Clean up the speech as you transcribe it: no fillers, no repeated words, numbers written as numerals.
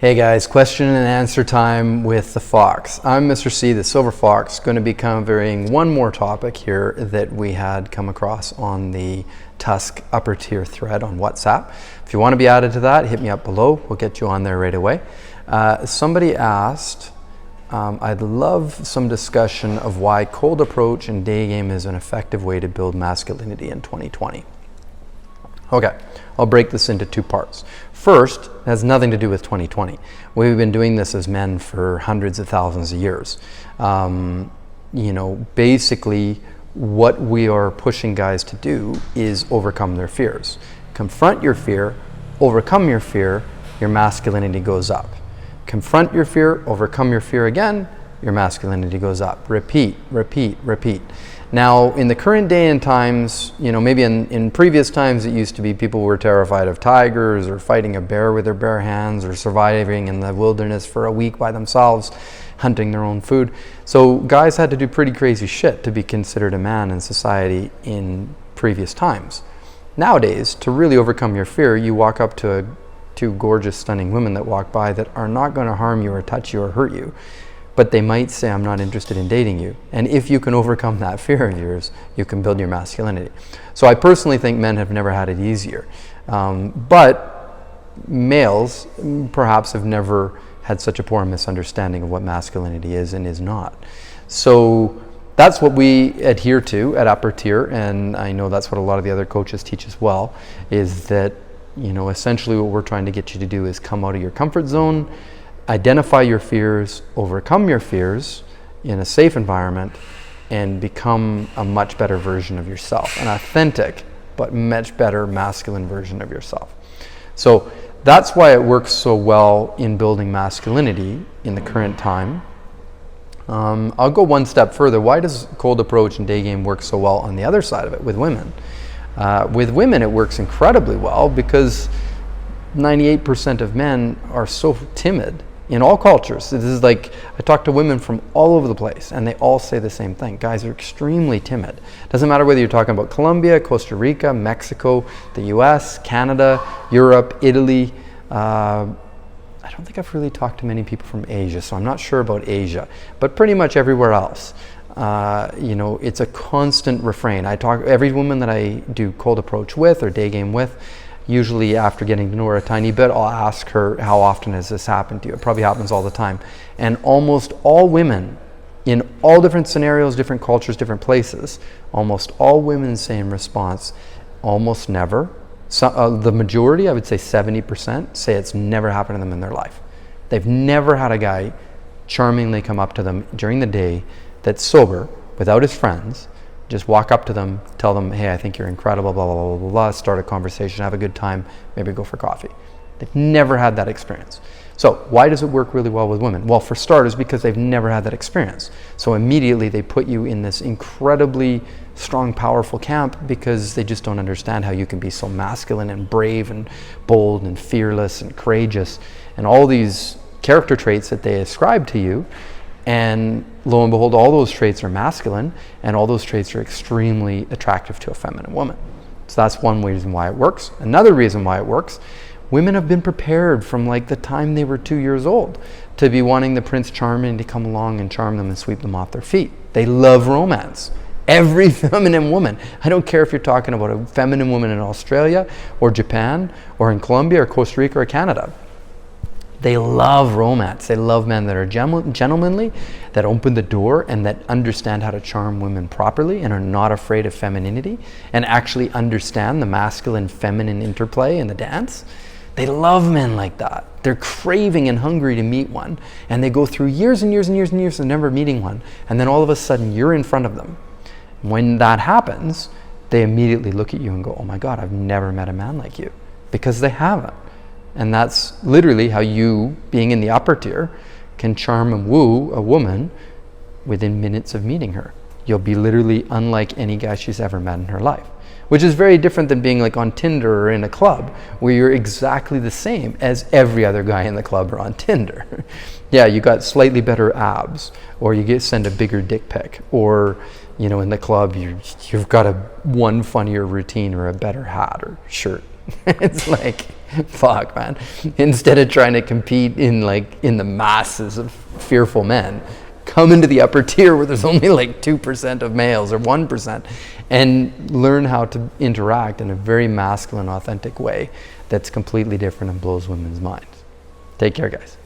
Hey guys, question and answer time with the Fox. I'm Mr. C, the Silver Fox, going to be covering one more topic here that we had come across on the Tusk UpperTier thread on WhatsApp. If you want to be added to that, hit me up below. We'll get you on there right away. Somebody asked, I'd love some discussion of why cold approach and Daygame is an effective way to build masculinity in 2020. Okay, I'll break this into two parts. First, it has nothing to do with 2020. We've been doing this as men for hundreds of thousands of years. Basically what we are pushing guys to do is overcome their fears. Confront your fear, overcome your fear, your masculinity goes up. Confront your fear, overcome your fear again, your masculinity goes up. Repeat, repeat, repeat. Now, in the current day and times, maybe in previous times it used to be people were terrified of tigers or fighting a bear with their bare hands or surviving in the wilderness for a week by themselves, hunting their own food. So guys had to do pretty crazy shit to be considered a man in society in previous times. Nowadays, to really overcome your fear, you walk up to two gorgeous, stunning women that walk by that are not going to harm you or touch you or hurt you. But they might say, I'm not interested in dating you. And if you can overcome that fear of yours, you can build your masculinity. So I personally think men have never had it easier. But males perhaps have never had such a poor misunderstanding of what masculinity is and is not. So that's what we adhere to at UpperTier, and I know that's what a lot of the other coaches teach as well, is that, essentially what we're trying to get you to do is come out of your comfort zone, identify your fears, overcome your fears in a safe environment, and become a much better version of yourself, an authentic but much better masculine version of yourself. So that's why it works so well in building masculinity in the current time. I'll go one step further. Why does cold approach and Daygame work so well on the other side of it with women? With women it works incredibly well because 98% of men are so timid in all cultures. This is like, I talk to women from all over the place and they all say the same thing. Guys are extremely timid. Doesn't matter whether you're talking about Colombia, Costa Rica, Mexico, the US, Canada, Europe, Italy. I don't think I've really talked to many people from Asia, so I'm not sure about Asia, but pretty much everywhere else. It's a constant refrain. Every woman that I do cold approach with or Daygame with, usually after getting to know her a tiny bit, I'll ask her, how often has this happened to you? It probably happens all the time. And almost all women, in all different scenarios, different cultures, different places, almost all women say in response, almost never. The majority, I would say 70%, say it's never happened to them in their life. They've never had a guy charmingly come up to them during the day that's sober, without his friends, just walk up to them, tell them, hey, I think you're incredible, blah, blah, blah, blah, blah, start a conversation, have a good time, maybe go for coffee. They've never had that experience. So why does it work really well with women? Well, for starters, because they've never had that experience. So immediately they put you in this incredibly strong, powerful camp because they just don't understand how you can be so masculine and brave and bold and fearless and courageous and all these character traits that they ascribe to you. And lo and behold, all those traits are masculine, and all those traits are extremely attractive to a feminine woman. So that's one reason why it works. Another reason why it works, women have been prepared from like the time they were 2 years old to be wanting the Prince Charming to come along and charm them and sweep them off their feet. They love romance. Every feminine woman. I don't care if you're talking about a feminine woman in Australia or Japan or in Colombia or Costa Rica or Canada. They love romance. They love men that are gentlemanly, that open the door and that understand how to charm women properly and are not afraid of femininity and actually understand the masculine-feminine interplay in the dance. They love men like that. They're craving and hungry to meet one, and they go through years and years and years and years of never meeting one, and then all of a sudden you're in front of them. When that happens, they immediately look at you and go, oh my God, I've never met a man like you, because they haven't. And that's literally how you, being in the upper tier, can charm and woo a woman within minutes of meeting her. You'll be literally unlike any guy she's ever met in her life, which is very different than being like on Tinder or in a club where you're exactly the same as every other guy in the club or on Tinder. Yeah, you got slightly better abs, or you send a bigger dick pic, or in the club you've got one funnier routine or a better hat or shirt. It's like, fuck, man. Instead of trying to compete in the masses of fearful men, come into the upper tier where there's only like 2% of males or 1%, and learn how to interact in a very masculine, authentic way that's completely different and blows women's minds. Take care, guys.